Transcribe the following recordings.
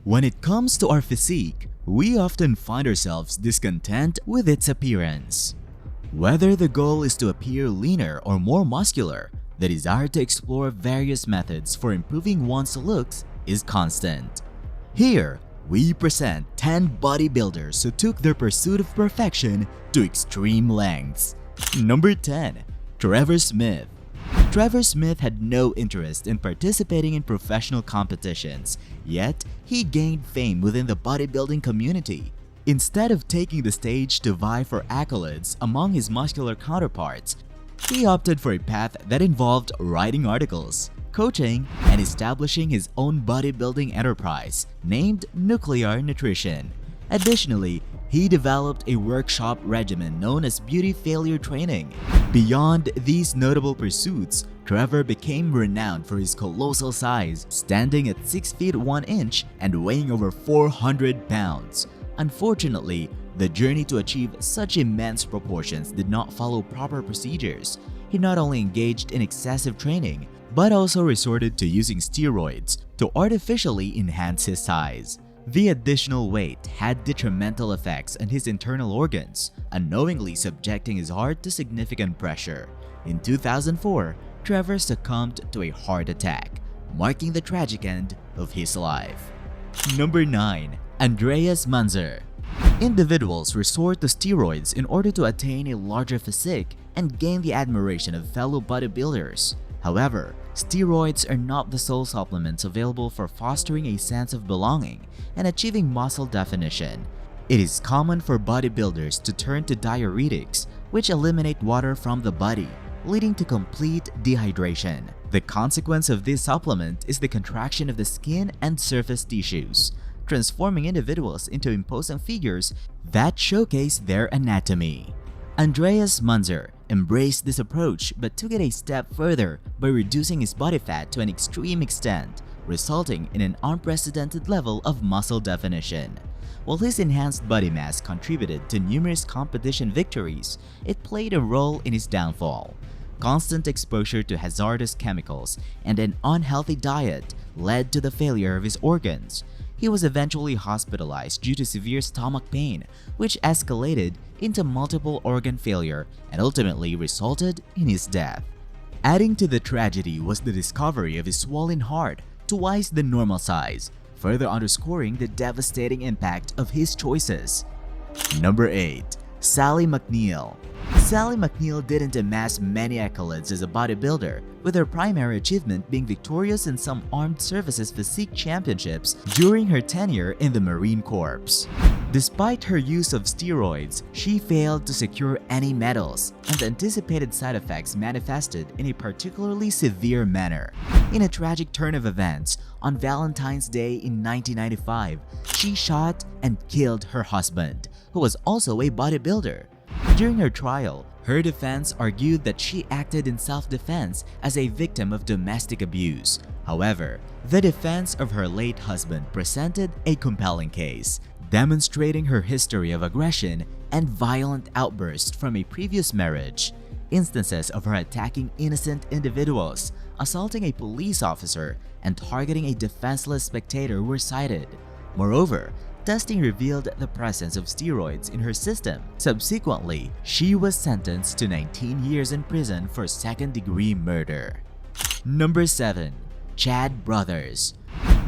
When it comes to our physique, we often find ourselves discontent with its appearance. Whether the goal is to appear leaner or more muscular, the desire to explore various methods for improving one's looks is constant. Here, we present 10 bodybuilders who took their pursuit of perfection to extreme lengths. Number 10. Trevor Smith. Trevor Smith had no interest in participating in professional competitions, yet he gained fame within the bodybuilding community. Instead of taking the stage to vie for accolades among his muscular counterparts, he opted for a path that involved writing articles, coaching, and establishing his own bodybuilding enterprise named Nuclear Nutrition. Additionally, he developed a workshop regimen known as Beauty Failure Training. Beyond these notable pursuits, Trevor became renowned for his colossal size, standing at 6 feet 1 inch and weighing over 400 pounds. Unfortunately, the journey to achieve such immense proportions did not follow proper procedures. He not only engaged in excessive training, but also resorted to using steroids to artificially enhance his size. The additional weight had detrimental effects on his internal organs, unknowingly subjecting his heart to significant pressure. In 2004, Trevor succumbed to a heart attack, marking the tragic end of his life. Number 9. Andreas Manzer. Individuals resort to steroids in order to attain a larger physique and gain the admiration of fellow bodybuilders. However, steroids are not the sole supplements available for fostering a sense of belonging and achieving muscle definition. It is common for bodybuilders to turn to diuretics, which eliminate water from the body, leading to complete dehydration. The consequence of this supplement is the contraction of the skin and surface tissues, transforming individuals into imposing figures that showcase their anatomy. Andreas Manzer embraced this approach but took it a step further by reducing his body fat to an extreme extent, resulting in an unprecedented level of muscle definition. While his enhanced body mass contributed to numerous competition victories, it played a role in his downfall. Constant exposure to hazardous chemicals and an unhealthy diet led to the failure of his organs. He was eventually hospitalized due to severe stomach pain, which escalated into multiple organ failure and ultimately resulted in his death. Adding to the tragedy was the discovery of his swollen heart, twice the normal size, further underscoring the devastating impact of his choices. Number 8. Sally McNeel. Sally McNeel didn't amass many accolades as a bodybuilder, with her primary achievement being victorious in some armed services physique championships during her tenure in the Marine Corps. Despite her use of steroids, she failed to secure any medals, and the anticipated side effects manifested in a particularly severe manner. In a tragic turn of events, on Valentine's Day in 1995, she shot and killed her husband, who was also a bodybuilder. During her trial, her defense argued that she acted in self-defense as a victim of domestic abuse. However, the defense of her late husband presented a compelling case, demonstrating her history of aggression and violent outbursts from a previous marriage. Instances of her attacking innocent individuals, assaulting a police officer, and targeting a defenseless spectator were cited. Moreover, testing revealed the presence of steroids in her system. Subsequently, she was sentenced to 19 years in prison for second-degree murder. Number 7. Chad Brothers.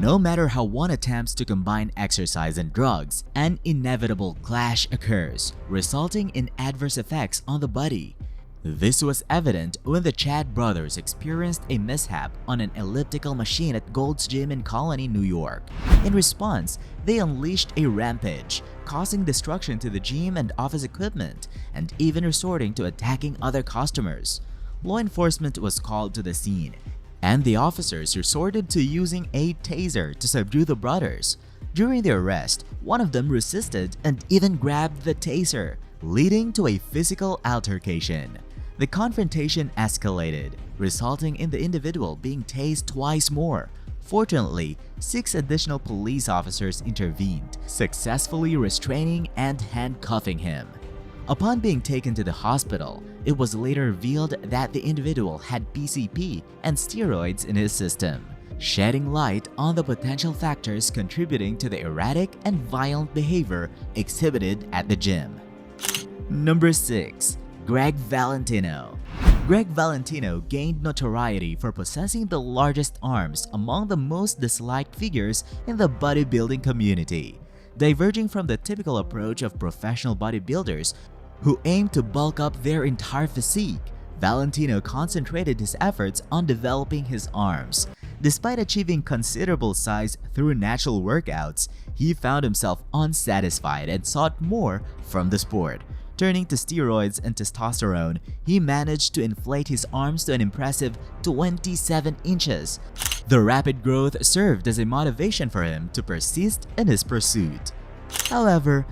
No matter how one attempts to combine exercise and drugs, an inevitable clash occurs, resulting in adverse effects on the body. This was evident when the Chad brothers experienced a mishap on an elliptical machine at Gold's Gym in Colony, New York. In response, they unleashed a rampage, causing destruction to the gym and office equipment, and even resorting to attacking other customers. Law enforcement was called to the scene, and the officers resorted to using a taser to subdue the brothers. During the arrest, one of them resisted and even grabbed the taser, leading to a physical altercation. The confrontation escalated, resulting in the individual being tased twice more. Fortunately, 6 additional police officers intervened, successfully restraining and handcuffing him. Upon being taken to the hospital, it was later revealed that the individual had PCP and steroids in his system. shedding light on the potential factors contributing to the erratic and violent behavior exhibited at the gym. Number 6. Greg Valentino. Greg Valentino gained notoriety for possessing the largest arms among the most disliked figures in the bodybuilding community. Diverging from the typical approach of professional bodybuilders who aim to bulk up their entire physique, Valentino concentrated his efforts on developing his arms. Despite achieving considerable size through natural workouts, he found himself unsatisfied and sought more from the sport. Turning to steroids and testosterone, he managed to inflate his arms to an impressive 27 inches. The rapid growth served as a motivation for him to persist in his pursuit. However,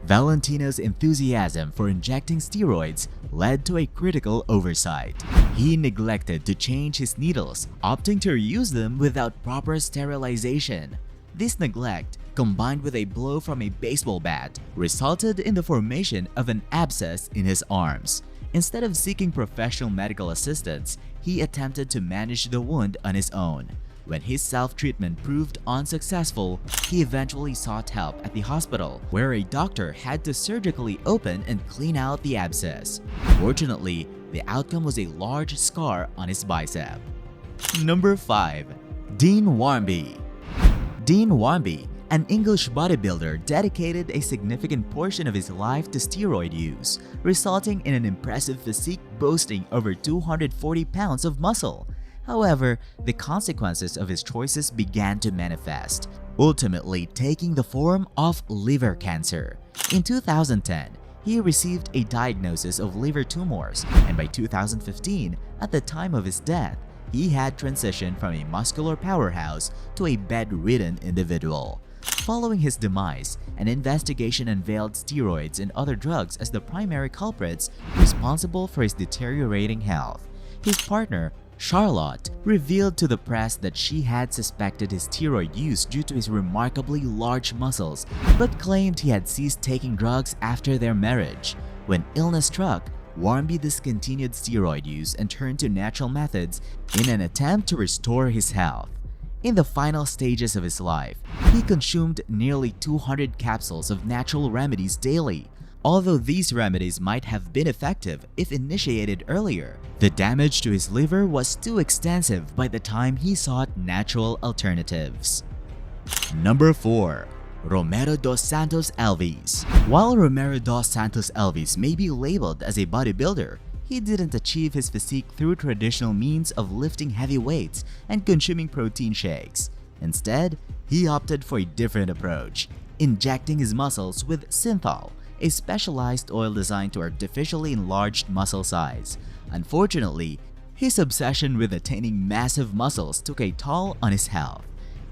Valentino's enthusiasm for injecting steroids led to a critical oversight. He neglected to change his needles, opting to reuse them without proper sterilization. This neglect, combined with a blow from a baseball bat, resulted in the formation of an abscess in his arms. Instead of seeking professional medical assistance, he attempted to manage the wound on his own. When his self-treatment proved unsuccessful, he eventually sought help at the hospital, where a doctor had to surgically open and clean out the abscess. Fortunately, the outcome was a large scar on his bicep. Number 5. Dean Wambi. Dean Wambi, an English bodybuilder, dedicated a significant portion of his life to steroid use, resulting in an impressive physique boasting over 240 pounds of muscle. However, the consequences of his choices began to manifest, ultimately taking the form of liver cancer. In 2010, he received a diagnosis of liver tumors, and by 2015, at the time of his death, he had transitioned from a muscular powerhouse to a bedridden individual. Following his demise, an investigation unveiled steroids and other drugs as the primary culprits responsible for his deteriorating health. His partner, Charlotte, revealed to the press that she had suspected his steroid use due to his remarkably large muscles, but claimed he had ceased taking drugs after their marriage. When illness struck, Wambi discontinued steroid use and turned to natural methods in an attempt to restore his health. In the final stages of his life, he consumed nearly 200 capsules of natural remedies daily. Although these remedies might have been effective if initiated earlier, the damage to his liver was too extensive by the time he sought natural alternatives. Number 4. Romero dos Santos Alvis. While Romero dos Santos Alvis may be labeled as a bodybuilder, he didn't achieve his physique through traditional means of lifting heavy weights and consuming protein shakes. Instead, he opted for a different approach, injecting his muscles with synthol, a specialized oil designed to artificially enlarge muscle size. Unfortunately, his obsession with attaining massive muscles took a toll on his health.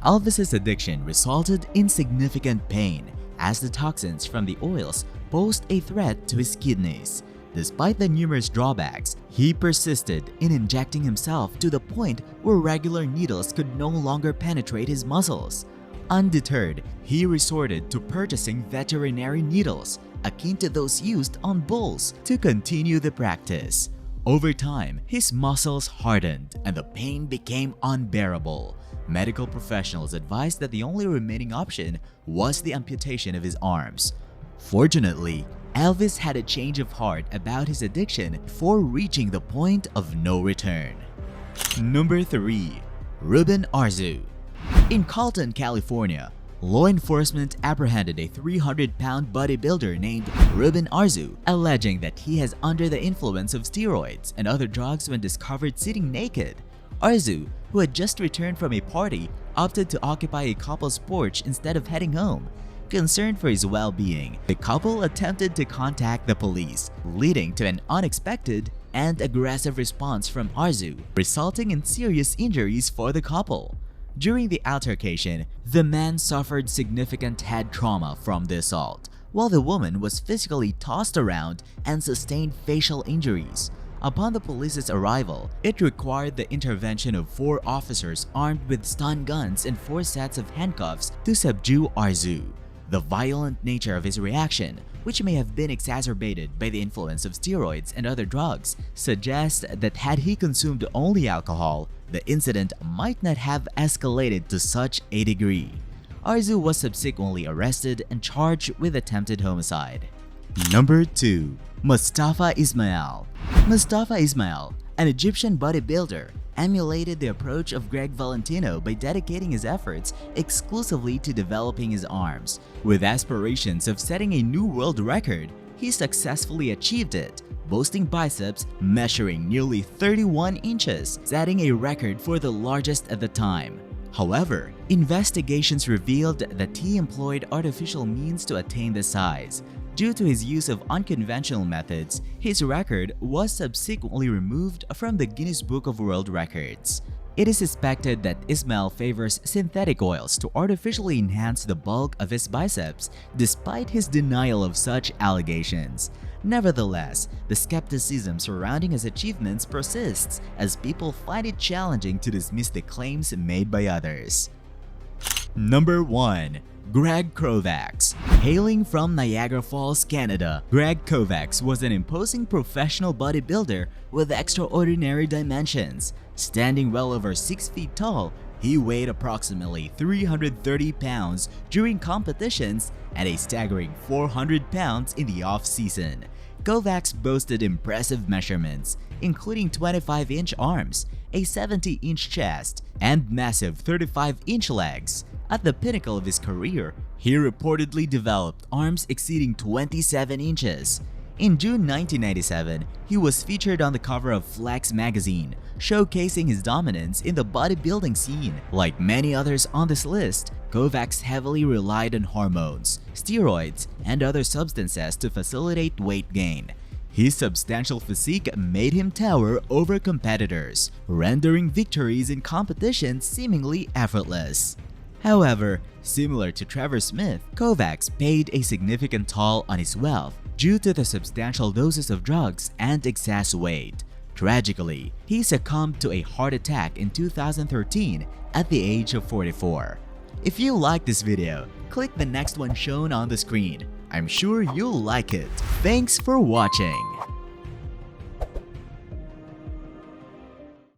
Alvis's addiction resulted in significant pain, as the toxins from the oils posed a threat to his kidneys. Despite the numerous drawbacks, he persisted in injecting himself to the point where regular needles could no longer penetrate his muscles. Undeterred, he resorted to purchasing veterinary needles, akin to those used on bulls, to continue the practice. Over time, his muscles hardened and the pain became unbearable. Medical professionals advised that the only remaining option was the amputation of his arms. Fortunately, Alvis had a change of heart about his addiction before reaching the point of no return. Number 3. Ruben Arzu. In Carlton, California, law enforcement apprehended a 300-pound bodybuilder named Ruben Arzu, alleging that he is under the influence of steroids and other drugs when discovered sitting naked. Arzu, who had just returned from a party, opted to occupy a couple's porch instead of heading home. Concerned for his well-being, the couple attempted to contact the police, leading to an unexpected and aggressive response from Arzu, resulting in serious injuries for the couple. During the altercation, the man suffered significant head trauma from the assault, while the woman was physically tossed around and sustained facial injuries. Upon the police's arrival, it required the intervention of 4 officers armed with stun guns and 4 sets of handcuffs to subdue Arzu. The violent nature of his reaction which may have been exacerbated by the influence of steroids and other drugs, suggest that had he consumed only alcohol, the incident might not have escalated to such a degree. Arzu was subsequently arrested and charged with attempted homicide. Number 2. Mustafa Ismael. Mustafa Ismael, an Egyptian bodybuilder, emulated the approach of Valentino by dedicating his efforts exclusively to developing his arms. With aspirations of setting a new world record, he successfully achieved it, boasting biceps measuring nearly 31 inches, setting a record for the largest at the time. However, investigations revealed that he employed artificial means to attain the size. Due to his use of unconventional methods, his record was subsequently removed from the Guinness Book of World Records. It is suspected that Ismael favors synthetic oils to artificially enhance the bulk of his biceps, despite his denial of such allegations. Nevertheless, the skepticism surrounding his achievements persists as people find it challenging to dismiss the claims made by others. Number 1. Greg Kovac. Hailing from Niagara Falls, Canada, Greg Kovac was an imposing professional bodybuilder with extraordinary dimensions. Standing well over 6 feet tall, he weighed approximately 330 pounds during competitions and a staggering 400 pounds in the off-season. Kovac boasted impressive measurements, including 25-inch arms, a 70-inch chest, and massive 35-inch legs. At the pinnacle of his career, he reportedly developed arms exceeding 27 inches. In June 1997, he was featured on the cover of Flex magazine, showcasing his dominance in the bodybuilding scene. Like many others on this list, Kovac heavily relied on hormones, steroids, and other substances to facilitate weight gain. His substantial physique made him tower over competitors, rendering victories in competition seemingly effortless. However, similar to Trevor Smith, Kovac paid a significant toll on his wealth due to the substantial doses of drugs and excess weight. Tragically, he succumbed to a heart attack in 2013 at the age of 44. If you like this video, click the next one shown on the screen. I'm sure you'll like it. Thanks for watching.